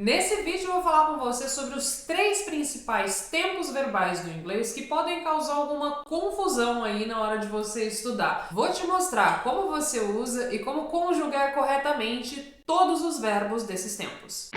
Nesse vídeo eu vou falar com você sobre os 3 principais tempos verbais do inglês que podem causar alguma confusão aí na hora de você estudar. Vou te mostrar como você usa e como conjugar corretamente todos os verbos desses tempos.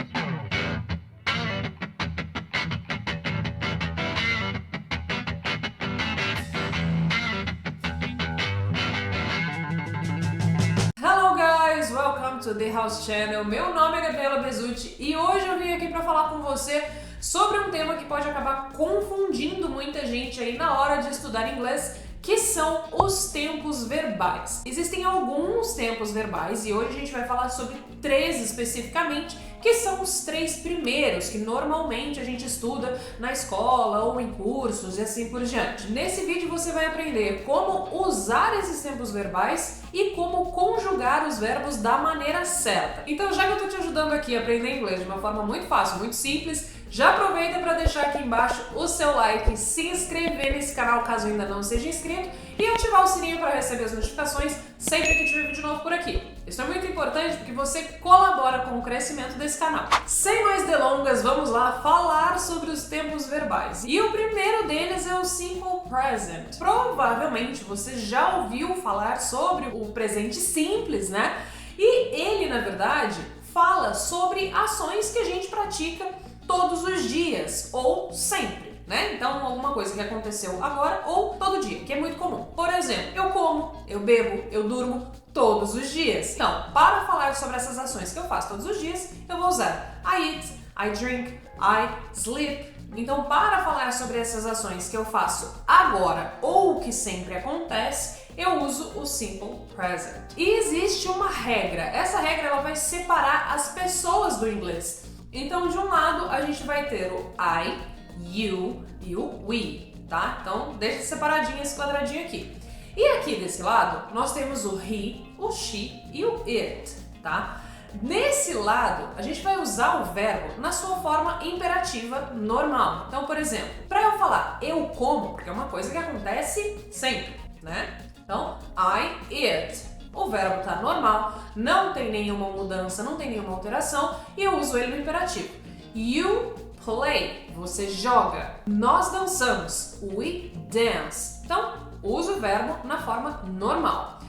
Hello guys, welcome to The House Channel. Meu nome é Gabriela Bezutti e hoje eu vim aqui para falar com você sobre um tema que pode acabar confundindo muita gente aí na hora de estudar inglês, que são os tempos verbais. Existem alguns tempos verbais e hoje a gente vai falar sobre 3 especificamente, que são os 3 primeiros que normalmente a gente estuda na escola ou em cursos e assim por diante. Nesse vídeo você vai aprender como usar esses tempos verbais e como conjugar os verbos da maneira certa. Então, já que eu tô te ajudando aqui a aprender inglês de uma forma muito fácil, muito simples, já aproveita para deixar aqui embaixo o seu like, se inscrever nesse canal caso ainda não seja inscrito e ativar o sininho para receber as notificações sempre que tiver vídeo novo por aqui. Isso é muito importante porque você colabora com o crescimento desse canal. Sem mais delongas, vamos lá falar sobre os tempos verbais. E o primeiro deles é o Simple Present. Provavelmente você já ouviu falar sobre o presente simples, né? E ele, na verdade, fala sobre ações que a gente pratica todos os dias ou sempre, né? Então, alguma coisa que aconteceu agora ou todo dia, que é muito comum. Por exemplo, eu como, eu bebo, eu durmo todos os dias. Então, para falar sobre essas ações que eu faço todos os dias, eu vou usar I eat, I drink, I sleep. Então, para falar sobre essas ações que eu faço agora ou que sempre acontece, eu uso o Simple Present. E existe uma regra. Essa regra ela vai separar as pessoas do inglês. Então, de um lado, a gente vai ter o I, you e o we, tá? Então, deixa separadinho esse quadradinho aqui. E aqui desse lado, nós temos o he, o she e o it, tá? Nesse lado, a gente vai usar o verbo na sua forma imperativa normal. Então, por exemplo, para eu falar eu como, porque é uma coisa que acontece sempre, né? Então, I eat. O verbo tá normal, não tem nenhuma mudança, não tem nenhuma alteração e eu uso ele no imperativo. You play, você joga. Nós dançamos, we dance. Então, uso o verbo na forma normal.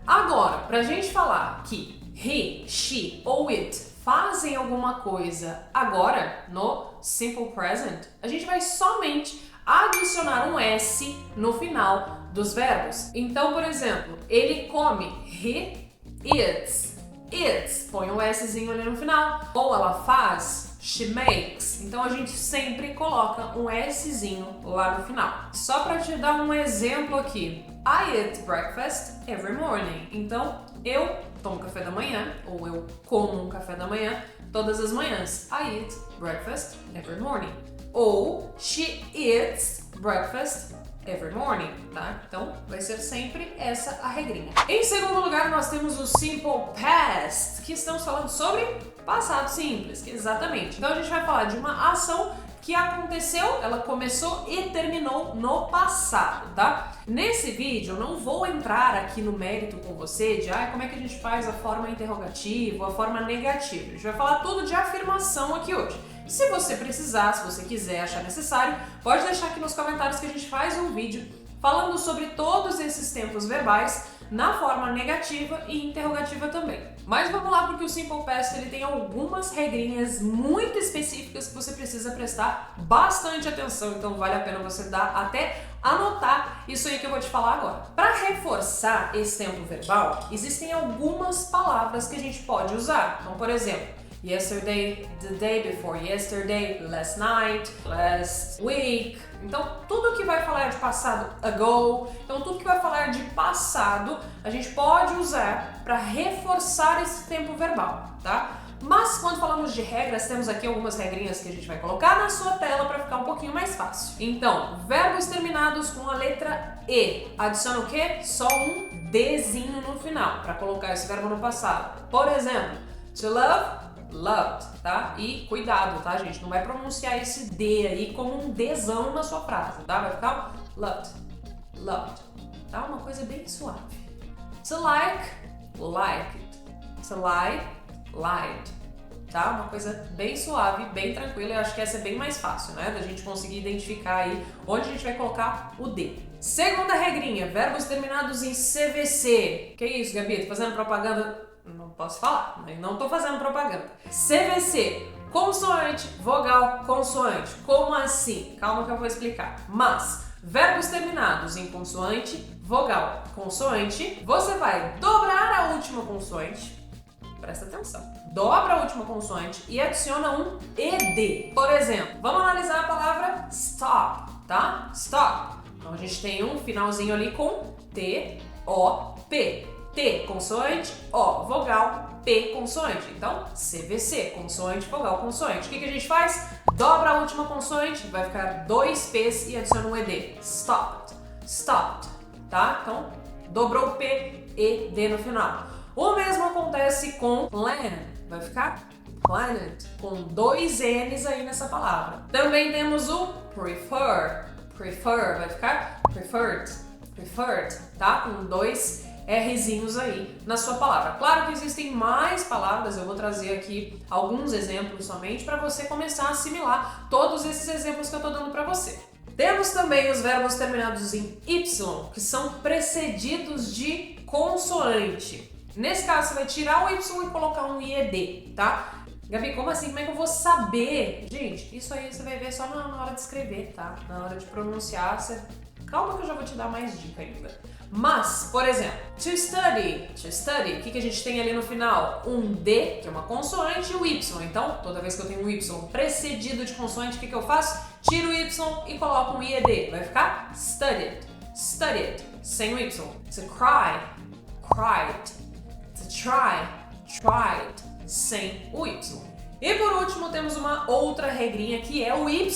Agora, pra gente falar que he, she ou it fazem alguma coisa agora, no Simple Present, a gente vai somente adicionar um S no final dos verbos. Então, por exemplo, ele come, he eats, eats, põe um Szinho ali no final. Ou ela faz, she makes. Então a gente sempre coloca um Szinho lá no final. Só para te dar um exemplo aqui, I eat breakfast every morning. Então eu tomo café da manhã, ou eu como um café da manhã todas as manhãs. I eat breakfast every morning. Ou she eats breakfast every morning, tá? Então, vai ser sempre essa a regrinha. Em segundo lugar, nós temos o Simple Past, que estamos falando sobre passado simples, exatamente. Então, a gente vai falar de uma ação que aconteceu, ela começou e terminou no passado, tá? Nesse vídeo, eu não vou entrar aqui no mérito com você de como é que a gente faz a forma interrogativa, a forma negativa. A gente vai falar tudo de afirmação aqui hoje. Se você precisar, se você quiser, achar necessário, pode deixar aqui nos comentários que a gente faz um vídeo falando sobre todos esses tempos verbais na forma negativa e interrogativa também. Mas vamos lá, porque o Simple Past ele tem algumas regrinhas muito específicas que você precisa prestar bastante atenção, então vale a pena você até anotar isso aí que eu vou te falar agora. Para reforçar esse tempo verbal, existem algumas palavras que a gente pode usar. Então, por exemplo, yesterday, the day before yesterday, last night, last week. Então, tudo que vai falar de passado, ago, então tudo que vai falar de passado, a gente pode usar para reforçar esse tempo verbal, tá? Mas quando falamos de regras, temos aqui algumas regrinhas que a gente vai colocar na sua tela para ficar um pouquinho mais fácil. Então, verbos terminados com a letra E. Adiciona o quê? Só um Dzinho no final, para colocar esse verbo no passado. Por exemplo, to love, loved, tá? E cuidado, tá, gente? Não vai pronunciar esse D aí como um Dzão na sua frase, tá? Vai ficar loved, loved, tá? Uma coisa bem suave. To like, liked. To lie, lied. tá? Uma coisa bem suave, bem tranquila. Eu acho que essa é bem mais fácil, né? Da gente conseguir identificar aí onde a gente vai colocar o D. Segunda regrinha, verbos terminados em CVC. Que isso, Gabi? Tô fazendo propaganda? Não posso falar, mas não tô fazendo propaganda. CVC, consoante, vogal, consoante. Como assim? Calma que eu vou explicar. Mas, verbos terminados em consoante, vogal, consoante, você vai dobrar a última consoante. Presta atenção. Dobra a última consoante e adiciona um ED. Por exemplo, vamos analisar a palavra stop, tá? Stop. Então a gente tem um finalzinho ali com T, O, P. T, consoante, O, vogal, P, consoante. Então, CVC, consoante, vogal, consoante. O que a gente faz? Dobra a última consoante, vai ficar 2 P's e adiciona um ED. Stopped, stopped, tá? Então, dobrou o P, E, D no final. O mesmo acontece com plan, vai ficar planet, com 2 N's aí nessa palavra. Também temos o prefer, prefer, vai ficar preferred, preferred, tá? Com 2 Rzinhos aí na sua palavra. Claro que existem mais palavras, eu vou trazer aqui alguns exemplos somente para você começar a assimilar todos esses exemplos que eu tô dando para você. Temos também os verbos terminados em Y, que são precedidos de consoante. Nesse caso, você vai tirar o Y e colocar um IED, tá? Gabi, como assim? Como é que eu vou saber? Gente, isso aí você vai ver só na hora de escrever, tá? Na hora de pronunciar, você... Calma que eu já vou te dar mais dica ainda. Mas, por exemplo, to study, o que a gente tem ali no final? Um D, que é uma consoante, e o Y. Então, toda vez que eu tenho um Y precedido de consoante, o que eu faço? Tiro o Y e coloco um IED. Vai ficar studied, studied, sem o Y. To cry, cried. To try, tried, sem o Y. E por último, temos uma outra regrinha que é o Y,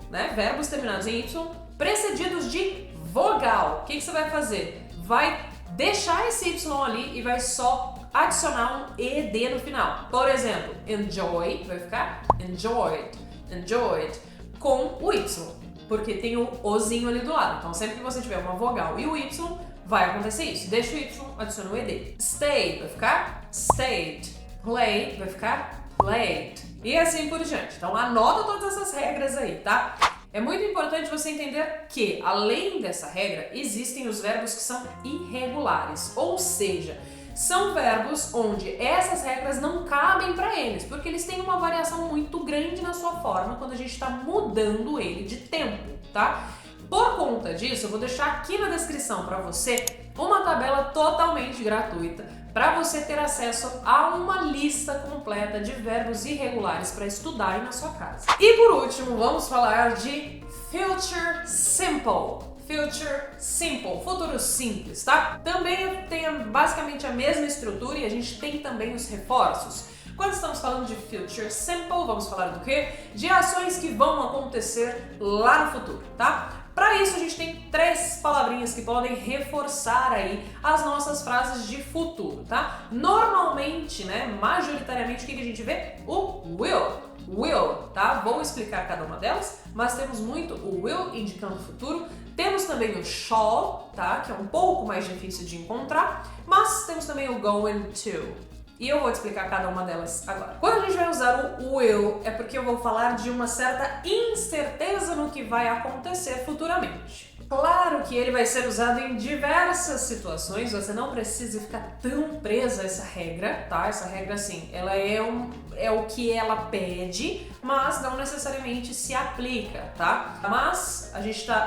né? Verbos terminados em Y, precedidos de vogal. O que você vai fazer? Vai deixar esse Y ali e vai só adicionar um ED no final. Por exemplo, enjoy, vai ficar enjoyed, enjoyed, com o Y, porque tem o Ozinho ali do lado. Então sempre que você tiver uma vogal e o Y, vai acontecer isso. Deixa o Y, adiciona o ED. Stay, vai ficar stayed. Play, vai ficar played. E assim por diante. Então anota todas essas regras aí, tá? É muito importante você entender que, além dessa regra, existem os verbos que são irregulares, ou seja, são verbos onde essas regras não cabem para eles, porque eles têm uma variação muito grande na sua forma quando a gente está mudando ele de tempo, tá? Por conta disso, eu vou deixar aqui na descrição para você uma tabela totalmente gratuita para você ter acesso a uma lista completa de verbos irregulares para estudar aí na sua casa. E por último, vamos falar de future simple. Future simple, futuro simples, tá? Também tem basicamente a mesma estrutura e a gente tem também os reforços. Quando estamos falando de future simple, vamos falar do quê? De ações que vão acontecer lá no futuro, tá? Para isso, a gente tem 3 palavrinhas que podem reforçar aí as nossas frases de futuro, tá? Normalmente, né, majoritariamente, o que a gente vê? O will, tá? Vou explicar cada uma delas, mas temos muito o will indicando futuro. Temos também o shall, tá? Que é um pouco mais difícil de encontrar, mas temos também o going to. E eu vou te explicar cada uma delas agora. Quando a gente vai usar o will, é porque eu vou falar de uma certa incerteza no que vai acontecer futuramente. Claro que ele vai ser usado em diversas situações, você não precisa ficar tão presa a essa regra, tá? Essa regra, assim, ela é o que ela pede, mas não necessariamente se aplica, tá? Mas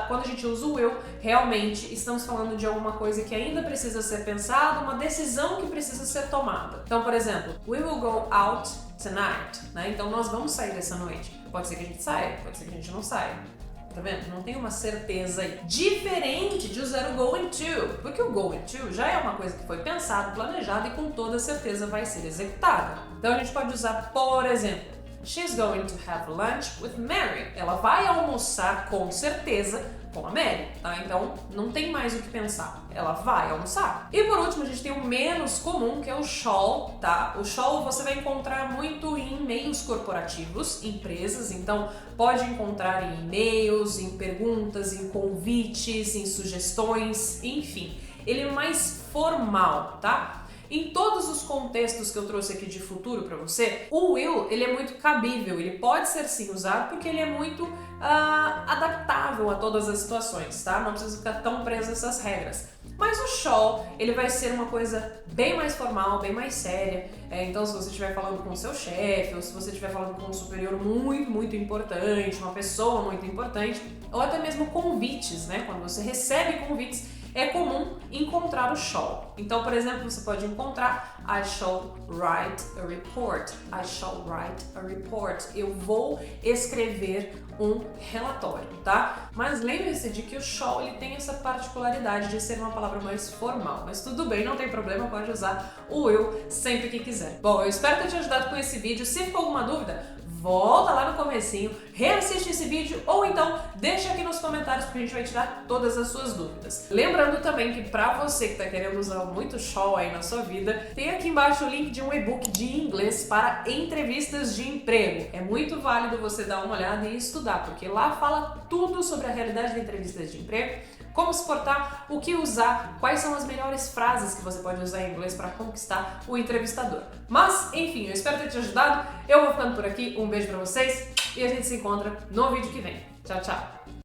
quando a gente usa o will, realmente estamos falando de alguma coisa que ainda precisa ser pensada, uma decisão que precisa ser tomada. Então, por exemplo, we will go out tonight, né? Então nós vamos sair essa noite. Pode ser que a gente saia, pode ser que a gente não saia. Tá vendo? Não tem uma certeza aí. Diferente de usar o going to, porque o going to já é uma coisa que foi pensada, planejada e com toda certeza vai ser executada. Então a gente pode usar, por exemplo, she's going to have lunch with Mary. Ela vai almoçar com certeza com a Mary, tá? Então não tem mais o que pensar. Ela vai almoçar. E por último, a gente tem o menos comum, que é o shall, tá? O shall você vai encontrar muito em meios corporativos, empresas, então pode encontrar em e-mails, em perguntas, em convites, em sugestões, enfim. Ele é mais formal, tá? em todos os contextos que eu trouxe aqui de futuro para você, o will, ele é muito cabível, ele pode ser sim usado porque ele é muito adaptável a todas as situações, tá? Não precisa ficar tão preso a essas regras. Mas o shall, ele vai ser uma coisa bem mais formal, bem mais séria. Então, se você estiver falando com o seu chefe, ou se você estiver falando com um superior muito, muito importante, uma pessoa muito importante, ou até mesmo convites, né? Quando você recebe convites, é comum encontrar o shall. Então, por exemplo, você pode encontrar I shall write a report. I shall write a report. Eu vou escrever um relatório, tá? Mas lembre-se de que o shall ele tem essa particularidade de ser uma palavra mais formal. Mas tudo bem, não tem problema, pode usar o will sempre que quiser. Bom, eu espero ter te ajudado com esse vídeo. Se ficou alguma dúvida, volta lá no comecinho, reassiste esse vídeo ou então deixa aqui nos comentários porque a gente vai tirar todas as suas dúvidas. Lembrando também que pra você que tá querendo usar muito shall aí na sua vida, tem aqui embaixo o link de um e-book de inglês para entrevistas de emprego. É muito válido você dar uma olhada e estudar, porque lá fala tudo sobre a realidade de entrevistas de emprego, como se portar, o que usar, quais são as melhores frases que você pode usar em inglês para conquistar o entrevistador. Mas, enfim, eu espero ter te ajudado. Eu vou ficando por aqui. Um beijo pra vocês e a gente se encontra no vídeo que vem. Tchau, tchau!